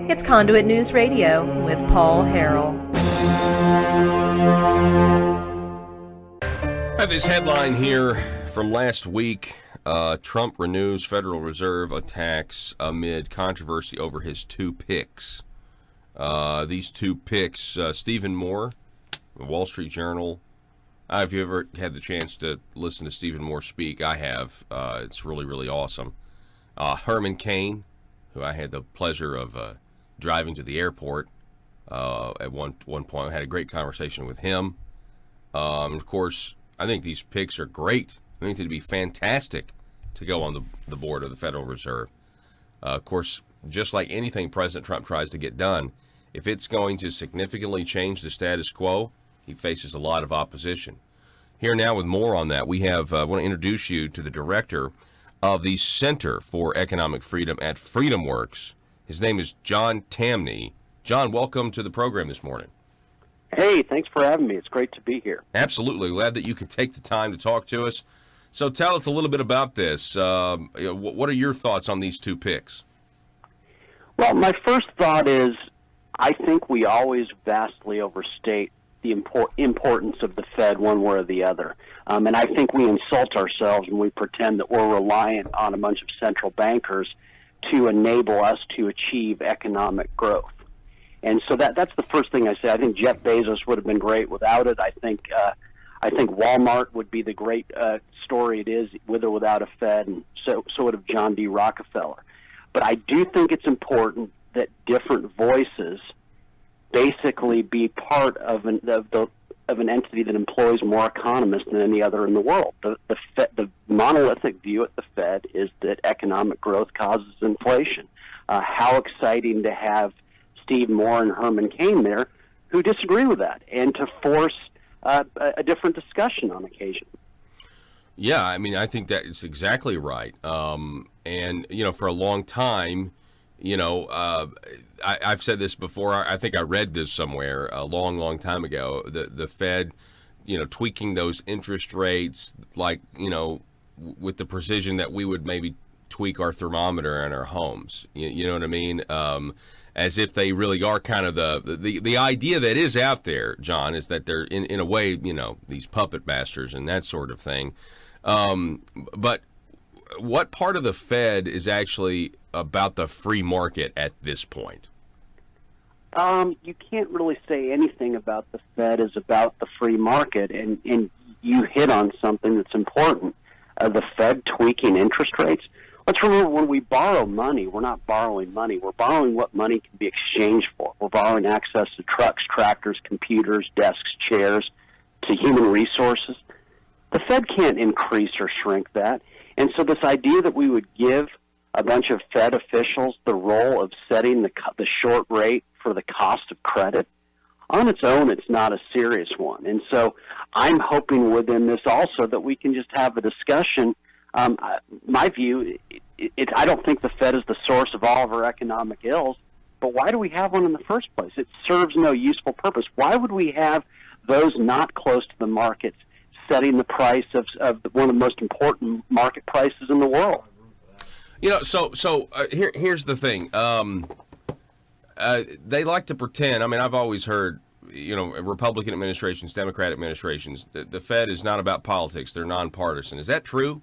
It's Conduit News Radio with Paul Harrell. I have this headline here from last week. Trump renews Federal Reserve attacks amid controversy over his two picks. These two picks, Stephen Moore, the Wall Street Journal. If you ever had the chance to listen to Stephen Moore speak, I have. It's really, really awesome. Herman Cain, who I had the pleasure of driving to the airport at one point. I had a great conversation with him. Of course, I think these picks are great. I think they'd be fantastic to go on the board of the Federal Reserve. Of course, just like anything President Trump tries to get done, if it's going to significantly change the status quo, he faces a lot of opposition. Here now with more on that, we have, I want to introduce you to the director of the Center for Economic Freedom at FreedomWorks. His name is John Tamny. John, welcome to the program this morning. Hey, thanks for having me. It's great to be here. Absolutely. Glad that you could take the time to talk to us. So tell us a little bit about this. What are your thoughts on these two picks? Well, my first thought is I think we always vastly overstate the importance of the Fed one way or the other. And I think we insult ourselves when we pretend that we're reliant on a bunch of central bankers to enable us to achieve economic growth. And so that's the first thing I say. I think Jeff Bezos would have been great without it. I think Walmart would be the great story it is with or without a Fed, and so would have John D. Rockefeller. But I do think it's important that different voices basically be part of an entity that employs more economists than any other in the world. The monolithic view at the Fed is that economic growth causes inflation. How exciting to have Steve Moore and Herman Cain there who disagree with that and to force a different discussion on occasion. Yeah, I mean, I think that is exactly right. And, for a long time, I've said this before. I think I read this somewhere a long, long time ago. The Fed, tweaking those interest rates, like, with the precision that we would maybe tweak our thermometer in our homes. You know what I mean? As if they really are kind of the idea that is out there, John, is that they're in a way, these puppet masters and that sort of thing. But what part of the Fed is actually about the free market at this point? You can't really say anything about the Fed is about the free market, and you hit on something that's important. The Fed tweaking interest rates. Let's remember, when we borrow money, we're not borrowing money. We're borrowing what money can be exchanged for. We're borrowing access to trucks, tractors, computers, desks, chairs, to human resources. The Fed can't increase or shrink that. And so this idea that we would give a bunch of Fed officials the role of setting the short rate for the cost of credit, on its own, it's not a serious one. And so I'm hoping within this also that we can just have a discussion. My view, I don't think the Fed is the source of all of our economic ills, but why do we have one in the first place? It serves no useful purpose. Why would we have those not close to the markets setting the price of one of the most important market prices in the world? Here's the thing. They like to pretend. I mean, I've always heard, Republican administrations, Democrat administrations, the Fed is not about politics. They're nonpartisan. Is that true?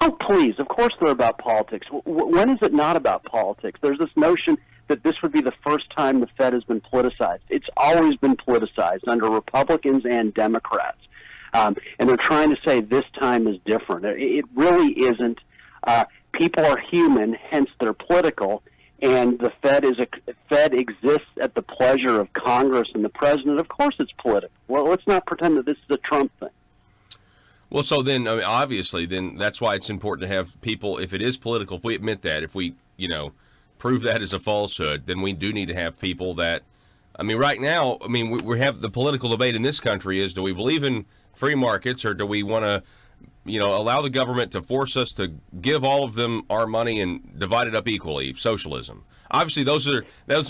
Oh, please. Of course they're about politics. When is it not about politics? There's this notion that this would be the first time the Fed has been politicized. It's always been politicized under Republicans and Democrats. And they're trying to say this time is different. It really isn't. People are human, hence they're political. And the Fed exists at the pleasure of Congress and the president. Of course it's political. Well, let's not pretend that this is a Trump thing. Well, so then, obviously, then that's why it's important to have people, if it is political, if we admit that, if we, prove that as a falsehood, then we do need to have people that, right now, we have the political debate in this country is, do we believe in free markets, or do we want to, allow the government to force us to give all of them our money and divide it up equally, socialism? Obviously, those are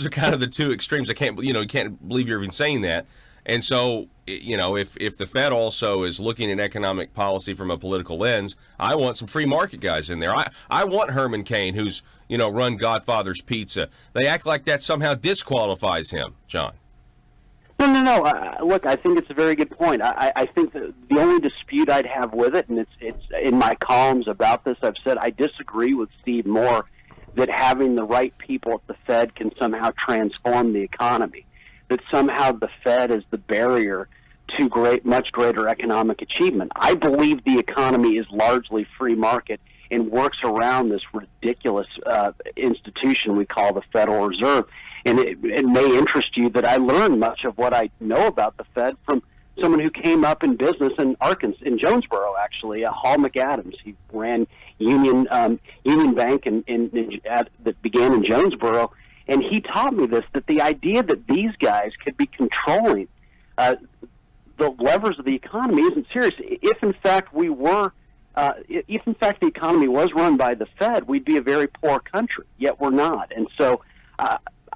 kind of the two extremes. You can't believe you're even saying that. And so, if the Fed also is looking at economic policy from a political lens, I want some free market guys in there. I want Herman Cain, who's, run Godfather's Pizza. They act like that somehow disqualifies him, John. No. Look, I think it's a very good point. I think that the only dispute I'd have with it, and it's in my columns about this, I've said I disagree with Steve Moore that having the right people at the Fed can somehow transform the economy, that somehow the Fed is the barrier to much greater economic achievement. I believe the economy is largely free market and works around this ridiculous institution we call the Federal Reserve. And it may interest you that I learned much of what I know about the Fed from someone who came up in business in Arkansas, in Jonesboro, actually, Hall McAdams. He ran Union Bank that began in Jonesboro, and he taught me this, that the idea that these guys could be controlling the levers of the economy isn't serious. If in fact the economy was run by the Fed, we'd be a very poor country. Yet we're not, and so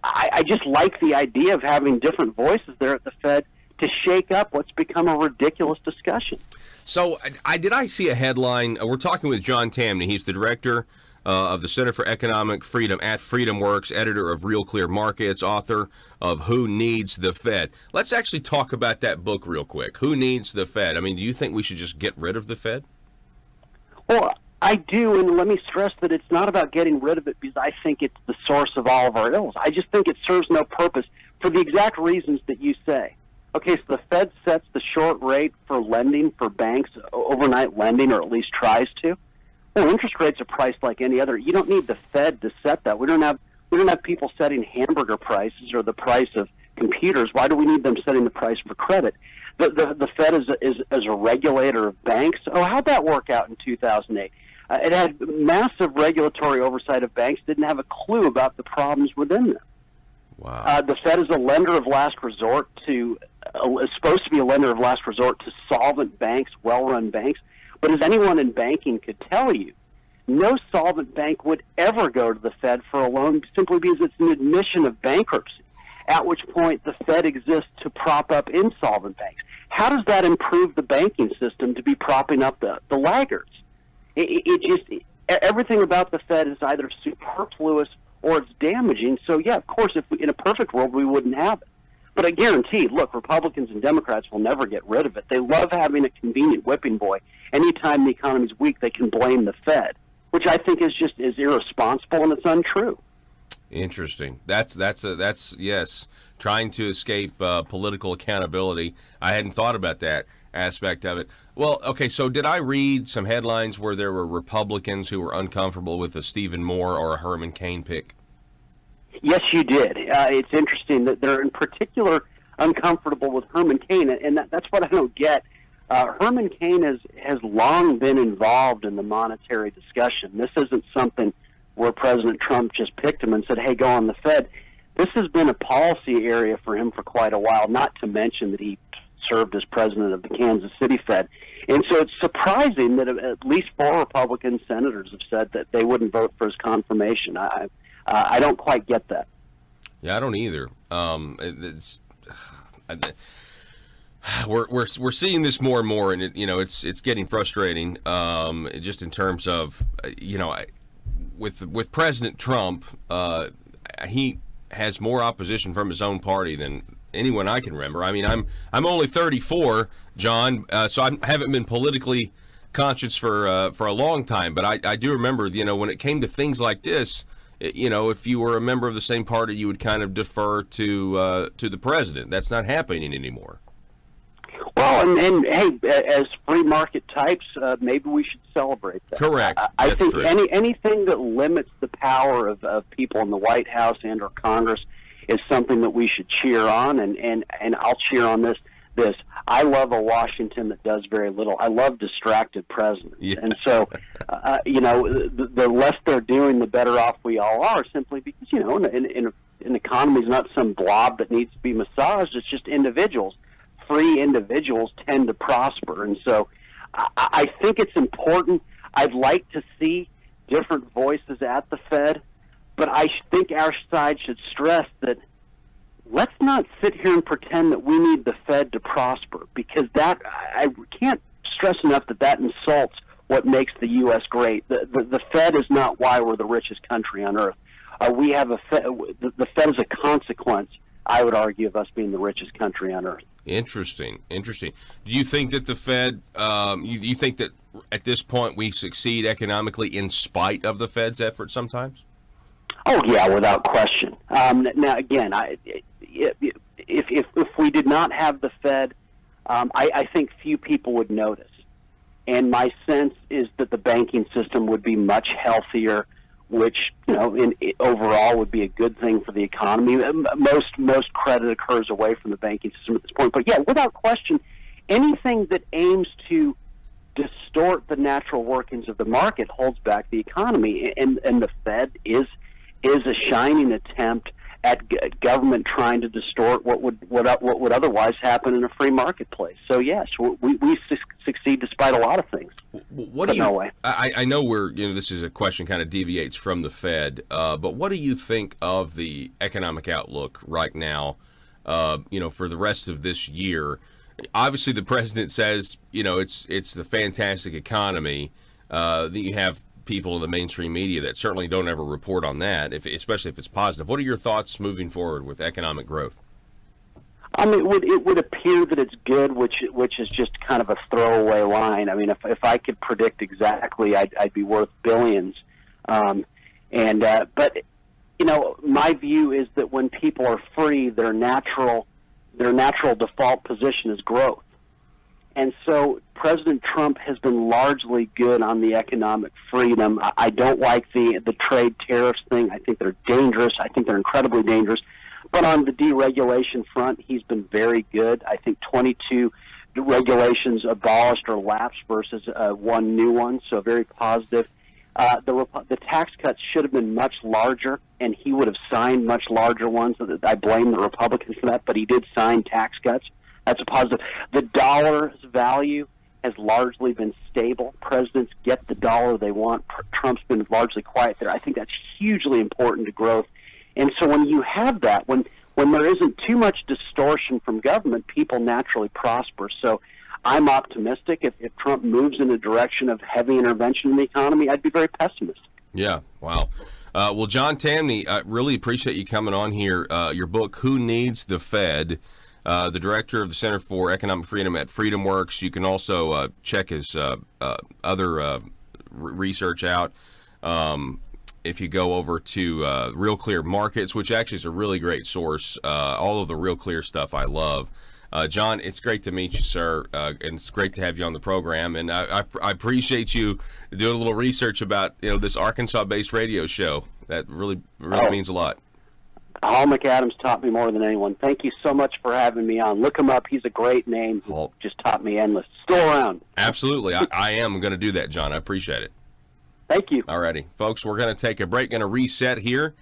I just like the idea of having different voices there at the Fed to shake up what's become a ridiculous discussion. So I see a headline. We're talking with John Tamny. He's the director of the Center for Economic Freedom at FreedomWorks, editor of Real Clear Markets, author of Who Needs the Fed. Let's actually talk about that book real quick. Who Needs the Fed? I mean, do you think we should just get rid of the Fed? Well, I do, and let me stress that it's not about getting rid of it because I think it's the source of all of our ills. I just think it serves no purpose for the exact reasons that you say. Okay, so the Fed sets the short rate for lending for banks, overnight lending, or at least tries to. Well, interest rates are priced like any other. You don't need the Fed to set that. We don't have people setting hamburger prices or the price of computers. Why do we need them setting the price for credit? The Fed is a regulator of banks. Oh, how'd that work out in 2008? It had massive regulatory oversight of banks, didn't have a clue about the problems within them. Wow. The Fed is a lender of last resort is supposed to be a lender of last resort to solvent banks, well-run banks. But as anyone in banking could tell you, no solvent bank would ever go to the Fed for a loan simply because it's an admission of bankruptcy, at which point the Fed exists to prop up insolvent banks. How does that improve the banking system to be propping up the laggards? Everything about the Fed is either superfluous or it's damaging. So, yeah, of course, in a perfect world, we wouldn't have it. But I guarantee, look, Republicans and Democrats will never get rid of it. They love having a convenient whipping boy. Anytime the economy's weak, they can blame the Fed, which I think is irresponsible and it's untrue. Interesting. That's yes, trying to escape political accountability. I hadn't thought about that aspect of it. Well, okay, so did I read some headlines where there were Republicans who were uncomfortable with a Stephen Moore or a Herman Cain pick? Yes, you did. It's interesting that they're in particular uncomfortable with Herman Cain, and that's what I don't get. Herman Cain has long been involved in the monetary discussion. This isn't something where President Trump just picked him and said, hey, go on the Fed. This has been a policy area for him for quite a while, not to mention that he served as president of the Kansas City Fed. And so it's surprising that at least 4 Republican senators have said that they wouldn't vote for his confirmation. I don't quite get that. Yeah, I don't either. We're seeing this more and more, and it's getting frustrating. Just in terms of with President Trump, he has more opposition from his own party than anyone I can remember. I mean, I'm only 34, John, so I haven't been politically conscious for a long time. But I do remember, when it came to things like this, if you were a member of the same party, you would kind of defer to the president. That's not happening anymore. Well, and hey, as free market types, maybe we should celebrate that. Correct. I think true. anything that limits the power of people in the White House and or Congress is something that we should cheer on, and I'll cheer on this. I love a Washington that does very little. I love distracted presidents. Yeah. And so, the less they're doing, the better off we all are, simply because, an economy is not some blob that needs to be massaged. It's just individuals. Free individuals tend to prosper. And so I think it's important. I'd like to see different voices at the Fed, but I think our side should stress that let's not sit here and pretend that we need the Fed to prosper, because that, I can't stress enough that insults what makes the U.S. great. The Fed is not why we're the richest country on earth. We have the Fed is a consequence, I would argue, of us being the richest country on earth. Interesting. Do you think that the Fed, you think that at this point we succeed economically in spite of the Fed's efforts sometimes? Oh, yeah, without question. Now, again, if we did not have the Fed, I think few people would notice. And my sense is that the banking system would be much healthier, which, overall would be a good thing for the economy. Most credit occurs away from the banking system at this point. But, yeah, without question, anything that aims to distort the natural workings of the market holds back the economy. And the Fed is a shining attempt at government trying to distort what would otherwise happen in a free marketplace. So yes, we succeed despite a lot of things. What do you? I know this is a question kind of deviates from the Fed, but what do you think of the economic outlook right now? For the rest of this year, obviously the president says it's the fantastic economy. That you have people in the mainstream media that certainly don't ever report on that, especially if it's positive. What are your thoughts moving forward with economic growth? I mean, it would appear that it's good, which is just kind of a throwaway line. I mean, if I could predict exactly, I'd be worth billions. But my view is that when people are free, their natural default position is growth. And so President Trump has been largely good on the economic freedom. I don't like the trade tariffs thing. I think they're dangerous. I think they're incredibly dangerous. But on the deregulation front, he's been very good. I think 22 regulations abolished or lapsed versus one new one, so very positive. The tax cuts should have been much larger, and he would have signed much larger ones. I blame the Republicans for that, but he did sign tax cuts. That's a positive. The dollar's value has largely been stable. Presidents get the dollar they want. Trump's been largely quiet there. I think that's hugely important to growth. And so when you have that, when there isn't too much distortion from government, people naturally prosper. So I'm optimistic. If Trump moves in the direction of heavy intervention in the economy, I'd be very pessimistic. Yeah, wow. Well, John Tamny, I really appreciate you coming on here. Your book, Who Needs the Fed? The director of the Center for Economic Freedom at FreedomWorks. You can also check his other research out if you go over to Real Clear Markets, which actually is a really great source. All of the Real Clear stuff I love. John, it's great to meet you, sir, and it's great to have you on the program. And I appreciate you doing a little research about this Arkansas-based radio show. That really means a lot. Hall McAdams taught me more than anyone. Thank you so much for having me on. Look him up. He's a great name. He just taught me endless. Still around. Absolutely. I am going to do that, John. I appreciate it. Thank you. All righty. Folks, we're going to take a break, going to reset here.